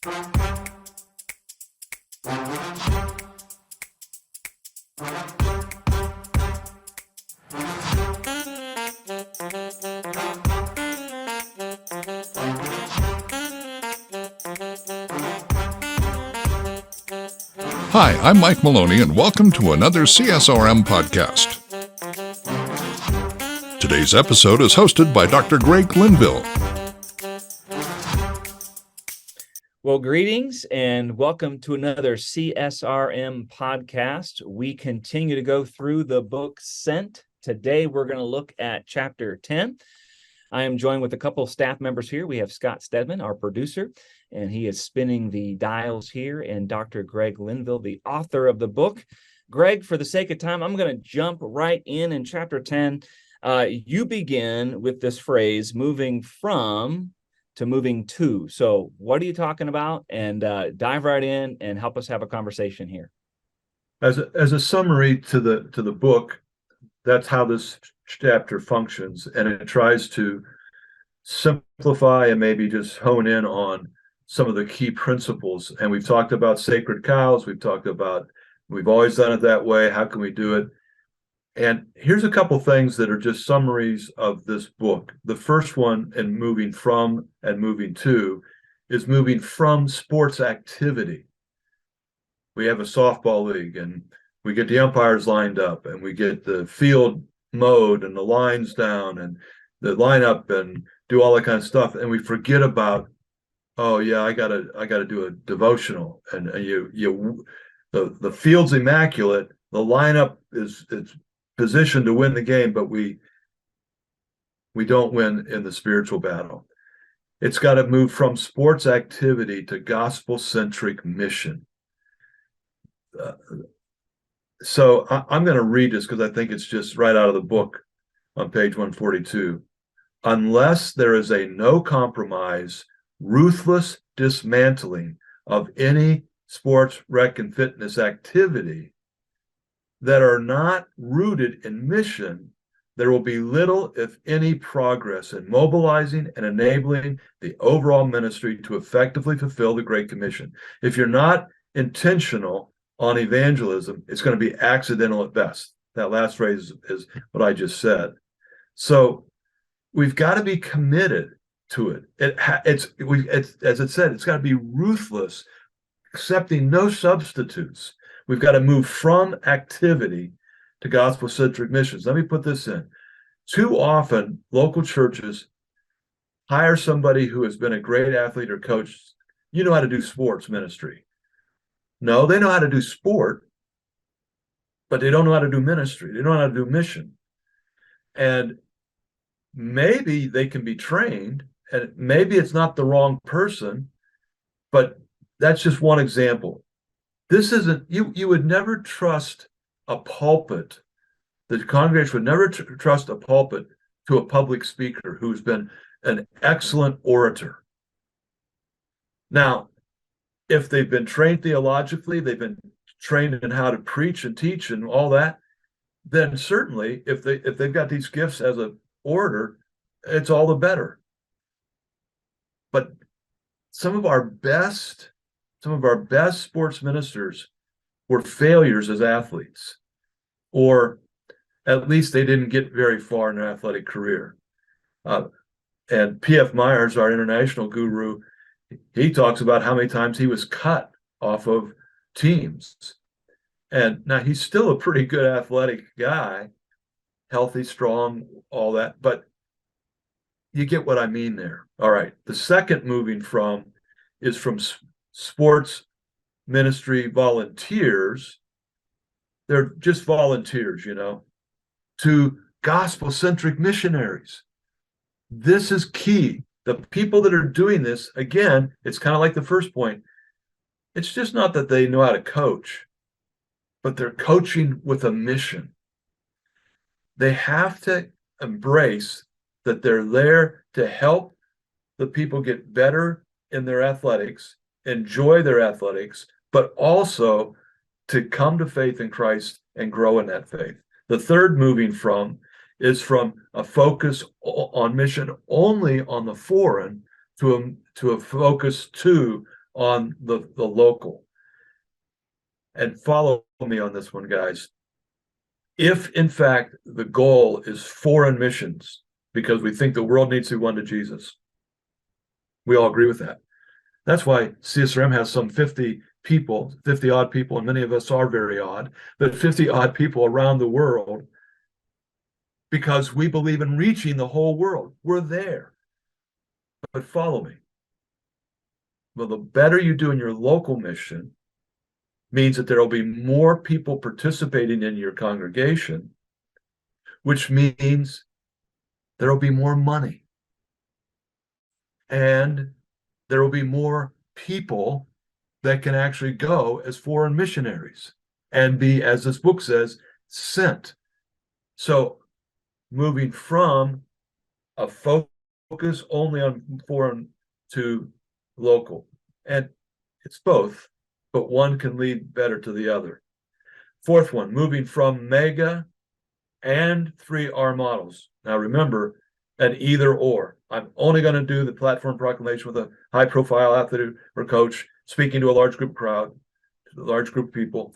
Hi, I'm Mike Maloney, and welcome to another CSRM podcast. Today's episode is hosted by Dr. Greg Linville. Well, greetings and welcome to another CSRM podcast. We continue to go through the book Sent. Today, we're going to look at chapter 10. I am joined with a couple of staff members here. We have Scott Stedman, our producer, and he is spinning the dials here, and Dr. Greg Linville, the author of the book. Greg, for the sake of time, I'm going to jump right in chapter 10. You begin with this phrase, moving from to moving to. So what are you talking about? And dive right in and help us have a conversation here. As a summary to the book, that's how this chapter functions, and it tries to simplify and maybe just hone in on some of the key principles. And we've talked about sacred cows. We've always done it that way. How can we do it? And here's a couple things that are just summaries of this book. The first one, in moving from and moving to, is moving from sports activity. We have a softball league, and we get the umpires lined up, and we get the field mowed and the lines down and the lineup and do all that kind of stuff. And we forget about, oh yeah, I gotta do a devotional, and the field's immaculate. The lineup is positioned to win the game, but we don't win in the spiritual battle. It's got to move from sports activity to gospel-centric mission. So I'm going to read this because I think it's just right out of the book on page 142. Unless there is a no compromise, ruthless dismantling of any sports, rec, and fitness activity that are not rooted in mission, there will be little, if any, progress in mobilizing and enabling the overall ministry to effectively fulfill the Great Commission. If you're not intentional on evangelism, it's going to be accidental at best. That last phrase is what I just said. So we've got to be committed to it. It's as it said, it's got to be ruthless, accepting no substitutes. We've got to move from activity to gospel-centric missions. Let me put this in. Too often, local churches hire somebody who has been a great athlete or coach. You know how to do sports ministry. No, they know how to do sport, but they don't know how to do ministry. They don't know how to do mission. And maybe they can be trained, and maybe it's not the wrong person, but that's just one example. This isn't, you would never trust a pulpit. The congregation would never trust a pulpit to a public speaker who's been an excellent orator. Now, if they've been trained theologically, they've been trained in how to preach and teach and all that, then certainly if they've got these gifts as an orator, it's all the better. But some of our best sports ministers were failures as athletes, or at least they didn't get very far in their athletic career. And P.F. Myers, our international guru, he talks about how many times he was cut off of teams. And now he's still a pretty good athletic guy, healthy, strong, all that. But you get what I mean there. All right. The second moving from is from sports ministry volunteers. They're just volunteers, to gospel-centric missionaries. This is key. The people that are doing this, again, it's kind of like the first point. It's just not that they know how to coach, but they're coaching with a mission. They have to embrace that they're there to help the people get better in their athletics, enjoy their athletics, but also to come to faith in Christ and grow in that faith. The third moving from is from a focus on mission only on the foreign to a focus to on the local. And follow me on this one, guys. If, in fact, the goal is foreign missions, because we think the world needs to be won to Jesus, we all agree with that. That's why CSRM has some 50 people, 50 odd people, and many of us are very odd, but 50 odd people around the world, because we believe in reaching the whole world. We're there. But follow me. Well, the better you do in your local mission means that there will be more people participating in your congregation, which means there will be more money. And there will be more people that can actually go as foreign missionaries and be, as this book says, sent. So moving from a focus only on foreign to local. And it's both, but one can lead better to the other. Fourth one, moving from mega and 3R models. Now remember, an either or. I'm only going to do the platform proclamation with a high profile athlete or coach speaking to a large group crowd, a large group of people.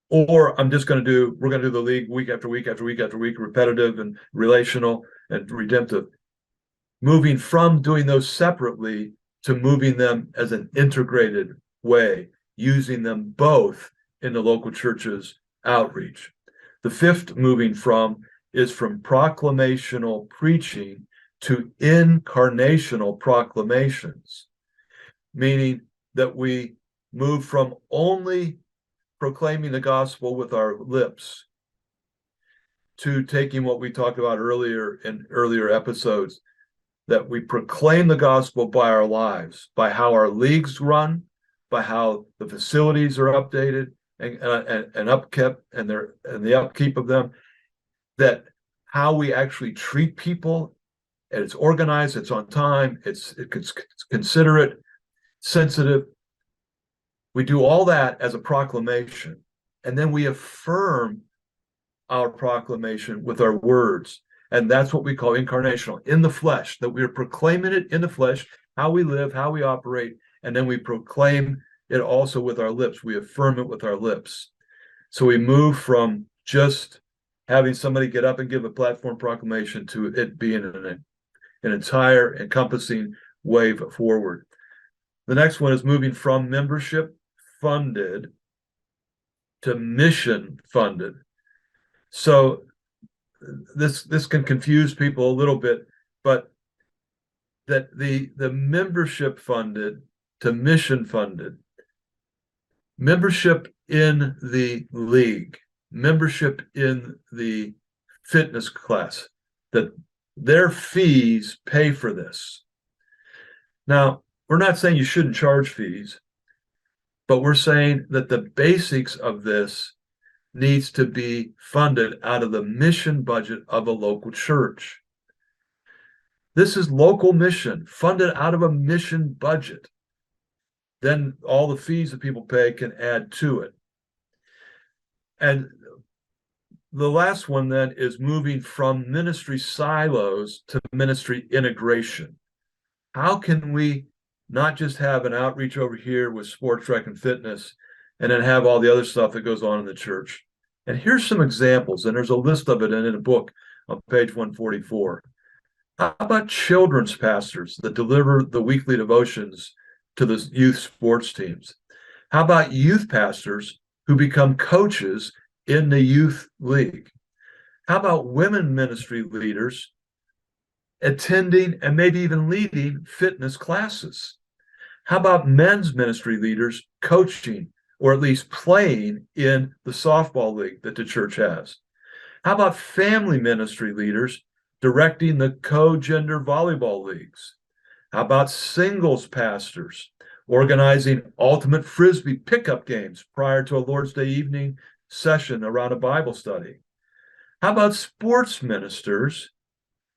Or I'm just going to do, we're going to do the league week after week after week after week, repetitive and relational and redemptive. Moving from doing those separately to moving them as an integrated way, using them both in the local church's outreach. The fifth moving from is from proclamational preaching to incarnational proclamations, meaning that we move from only proclaiming the gospel with our lips to taking what we talked about earlier in earlier episodes, that we proclaim the gospel by our lives, by how our leagues run, by how the facilities are updated and upkept, and the upkeep of them, that how we actually treat people, and it's organized, it's on time, it's considerate, sensitive. We do all that as a proclamation, and then we affirm our proclamation with our words. And that's what we call incarnational, in the flesh, that we're proclaiming it in the flesh, how we live, how we operate, and then we proclaim it also with our lips. We affirm it with our lips. So we move from just having somebody get up and give a platform proclamation to it being an entire encompassing wave forward. The next one is moving from membership funded to mission funded. So this can confuse people a little bit, but that the membership funded to mission funded, membership in the league, membership in the fitness class, that their fees pay for this. Now, we're not saying you shouldn't charge fees, but we're saying that the basics of this needs to be funded out of the mission budget of a local church. This is local mission, funded out of a mission budget. Then all the fees that people pay can add to it. And the last one then is moving from ministry silos to ministry integration. How can we not just have an outreach over here with sports, rec, and fitness, and then have all the other stuff that goes on in the church? And here's some examples, and there's a list of it in a book on page 144. How about children's pastors that deliver the weekly devotions to the youth sports teams? How about youth pastors who become coaches in the youth league? How about women ministry leaders attending and maybe even leading fitness classes? How about men's ministry leaders coaching or at least playing in the softball league that the church has? How about family ministry leaders directing the co-gender volleyball leagues? How about singles pastors organizing ultimate frisbee pickup games prior to a Lord's Day evening session around a Bible study? How about sports ministers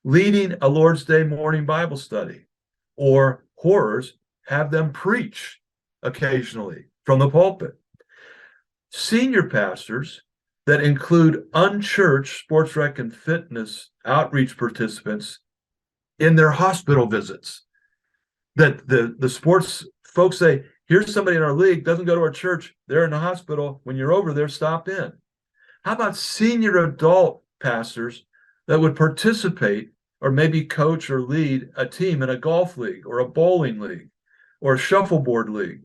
leading a Lord's Day morning Bible study? Or horrors, have them preach occasionally from the pulpit. Senior pastors that include unchurched sports, rec, and fitness outreach participants in their hospital visits. That the sports folks say, Here's somebody in our league, doesn't go to our church. They're in the hospital. When you're over there, stop in. How about senior adult pastors that would participate or maybe coach or lead a team in a golf league or a bowling league or a shuffleboard league?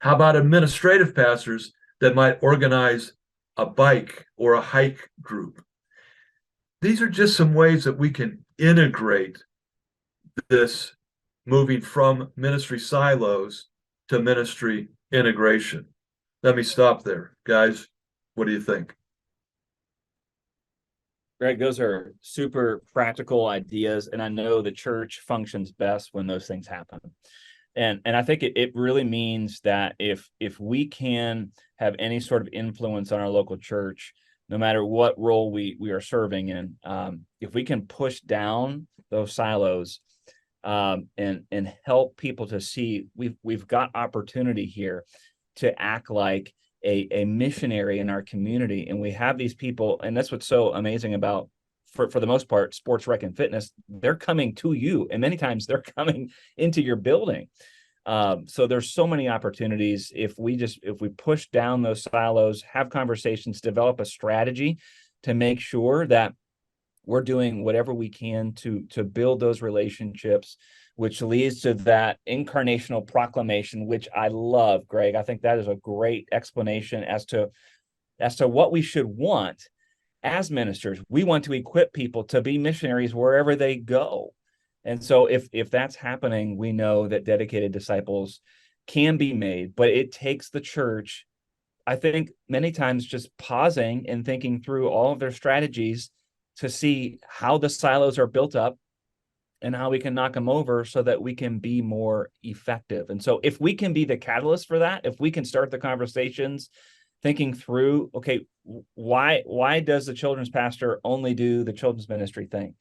How about administrative pastors that might organize a bike or a hike group? These are just some ways that we can integrate this, moving from ministry silos to ministry integration. Let me stop there. Guys, what do you think? Greg, those are super practical ideas, and I know the church functions best when those things happen. And I think it really means that if we can have any sort of influence on our local church, no matter what role we are serving in, if we can push down those silos and help people to see we've got opportunity here to act like a missionary in our community, and we have these people, and that's what's so amazing about, for the most part, sports rec and fitness. They're coming to you, and many times they're coming into your building. So there's so many opportunities if we push down those silos, have conversations, develop a strategy to make sure that we're doing whatever we can to build those relationships, which leads to that incarnational proclamation, which I love, Greg. I think that is a great explanation as to what we should want as ministers. We want to equip people to be missionaries wherever they go. And so if that's happening, we know that dedicated disciples can be made, but it takes the church, I think, many times just pausing and thinking through all of their strategies to see how the silos are built up and how we can knock them over so that we can be more effective. And so if we can be the catalyst for that, if we can start the conversations thinking through, okay, why does the children's pastor only do the children's ministry thing?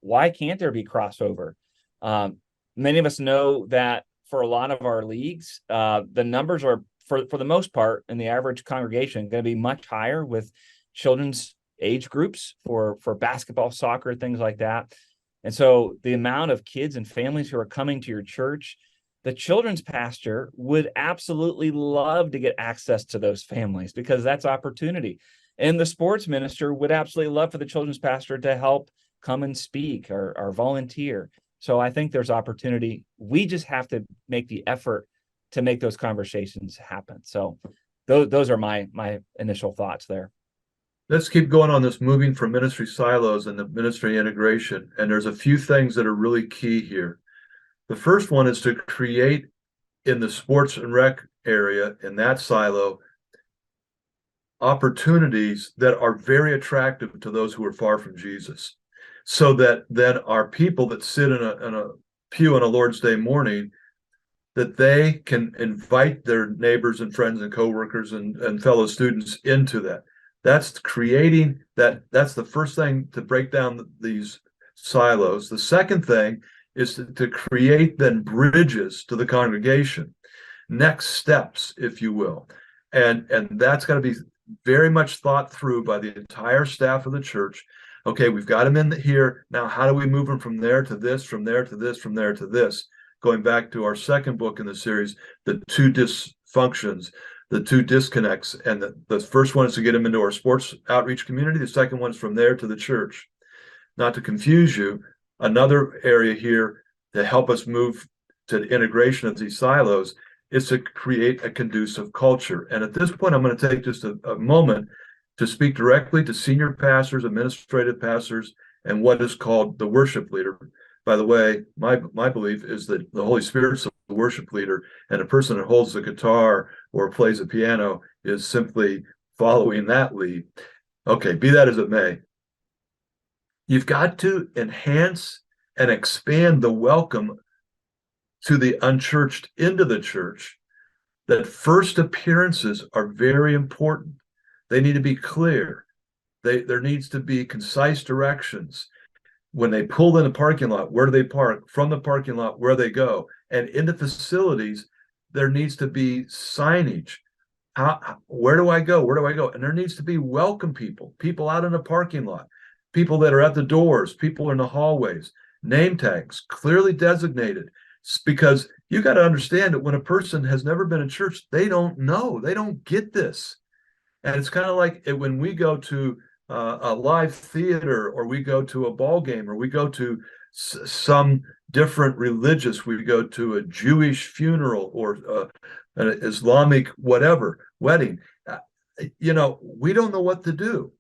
Why can't there be crossover? Many of us know that for a lot of our leagues, the numbers are, for the most part, in the average congregation, going to be much higher with children's age groups for basketball, soccer, things like that. And so the amount of kids and families who are coming to your church, the children's pastor would absolutely love to get access to those families because that's opportunity. And the sports minister would absolutely love for the children's pastor to help come and speak or volunteer. So I think there's opportunity. We just have to make the effort to make those conversations happen. So those are my initial thoughts there. Let's keep going on this moving from ministry silos and the ministry integration. And there's a few things that are really key here. The first one is to create in the sports and rec area, in that silo, opportunities that are very attractive to those who are far from Jesus. So that then our people that sit in a pew on a Lord's Day morning, that they can invite their neighbors and friends and coworkers and fellow students into that. That's creating that. That's the first thing to break down these silos. The second thing is to create then bridges to the congregation, next steps, if you will. And that's got to be very much thought through by the entire staff of the church. Okay, we've got them in here. Now, how do we move them from there to this, from there to this, from there to this? Going back to our second book in the series, the two dysfunctions, the two disconnects. And the first one is to get them into our sports outreach community. The second one is from there to the church. Not to confuse you, another area here to help us move to the integration of these silos is to create a conducive culture. And at this point, I'm going to take just a moment to speak directly to senior pastors, administrative pastors, and what is called the worship leader. By the way, my belief is that the Holy Spirit's the worship leader, and a person that holds the guitar or plays a piano is simply following that lead. Okay, be that as it may. You've got to enhance and expand the welcome to the unchurched into the church. That first appearances are very important. They need to be clear. There needs to be concise directions. When they pull in the parking lot, where do they park? From the parking lot, where they go? And in the facilities, there needs to be signage. Where do I go? Where do I go? And there needs to be welcome people out in the parking lot, people that are at the doors, people in the hallways, name tags clearly designated Because you got to understand that when a person has never been in church, they don't know, they don't get this. And it's kind of like when we go to a live theater, or we go to a ball game, or we go to some different religious, we go to a Jewish funeral, or an Islamic whatever wedding. We don't know what to do.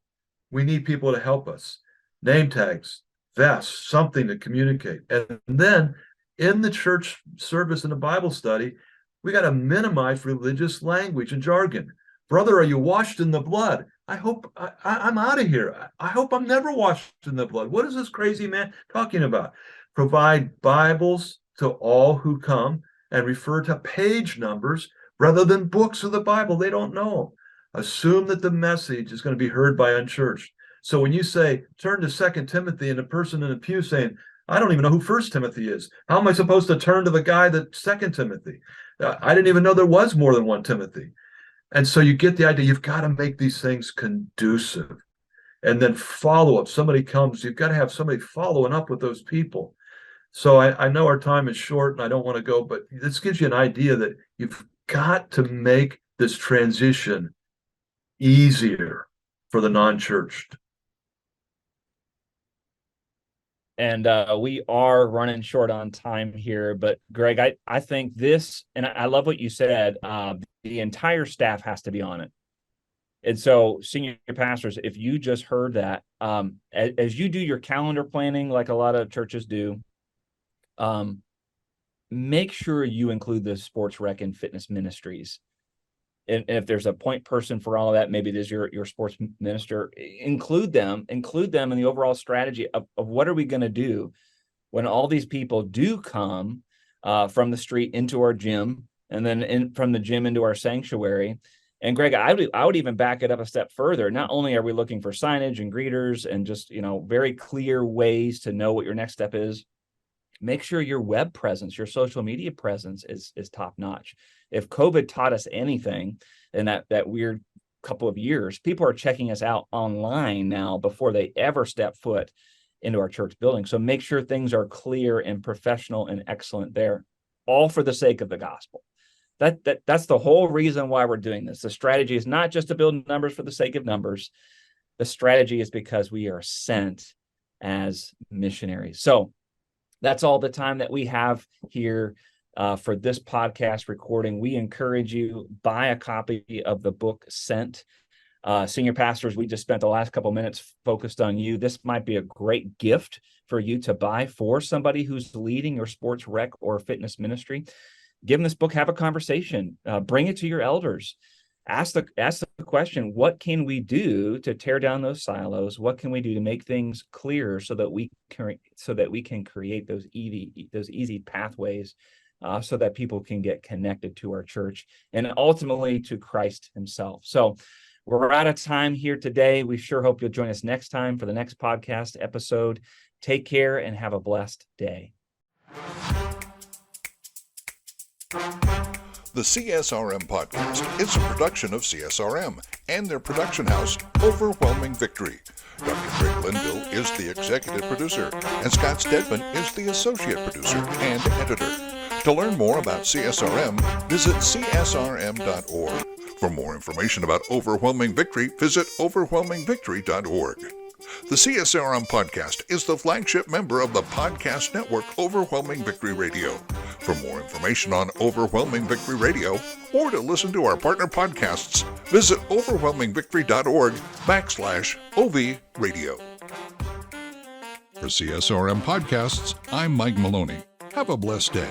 We need people to help us. Name tags, vests, something to communicate. And then in the church service and the Bible study, we got to minimize religious language and jargon. Brother, are you washed in the blood? I hope I'm out of here. I hope I'm never washed in the blood. What is this crazy man talking about? Provide Bibles to all who come, and refer to page numbers rather than books of the Bible. They don't know. Assume that the message is going to be heard by unchurched. So when you say, turn to 2 Timothy, and the person in the pew saying, I don't even know who 1 Timothy is. How am I supposed to turn to the guy that 2 Timothy? I didn't even know there was more than 1 Timothy. And so you get the idea. You've got to make these things conducive. And then follow up. Somebody comes, you've got to have somebody following up with those people. So I know our time is short and I don't want to go, but this gives you an idea that you've got to make this transition easier for the non-churched. And we are running short on time here, but Greg, I think this, and I love what you said, the entire staff has to be on it. And so senior pastors, if you just heard that, as you do your calendar planning, like a lot of churches do, make sure you include the sports rec and fitness ministries. And if there's a point person for all of that, maybe it is your sports minister, include them in the overall strategy of what are we going to do when all these people do come from the street into our gym, and then from the gym into our sanctuary. And Greg, I would even back it up a step further. Not only are we looking for signage and greeters and just, very clear ways to know what your next step is, make sure your web presence, your social media presence is top notch. If COVID taught us anything in that weird couple of years, people are checking us out online now before they ever step foot into our church building. So make sure things are clear and professional and excellent there, all for the sake of the gospel. That's the whole reason why we're doing this. The strategy is not just to build numbers for the sake of numbers. The strategy is because we are sent as missionaries. So that's all the time that we have here for this podcast recording. We encourage you, buy a copy of the book Sent. Senior pastors, we just spent the last couple minutes focused on you. This might be a great gift for you to buy for somebody who's leading your sports rec or fitness ministry. Give them this book, have a conversation, bring it to your elders. Ask the question, what can we do to tear down those silos? What can we do to make things clearer so that we can create those easy pathways so that people can get connected to our church and ultimately to Christ himself. So we're out of time here today. We sure hope you'll join us next time for the next podcast episode. Take care and have a blessed day. The CSRM podcast is a production of CSRM and their production house, Overwhelming Victory. Dr. Greg Linville is the executive producer, and Scott Stedman is the associate producer and editor. To learn more about CSRM, visit csrm.org. For more information about Overwhelming Victory, visit overwhelmingvictory.org. The CSRM podcast is the flagship member of the podcast network Overwhelming Victory Radio. For more information on Overwhelming Victory Radio, or to listen to our partner podcasts, visit overwhelmingvictory.org/OV Radio. For CSRM Podcasts, I'm Mike Maloney. Have a blessed day.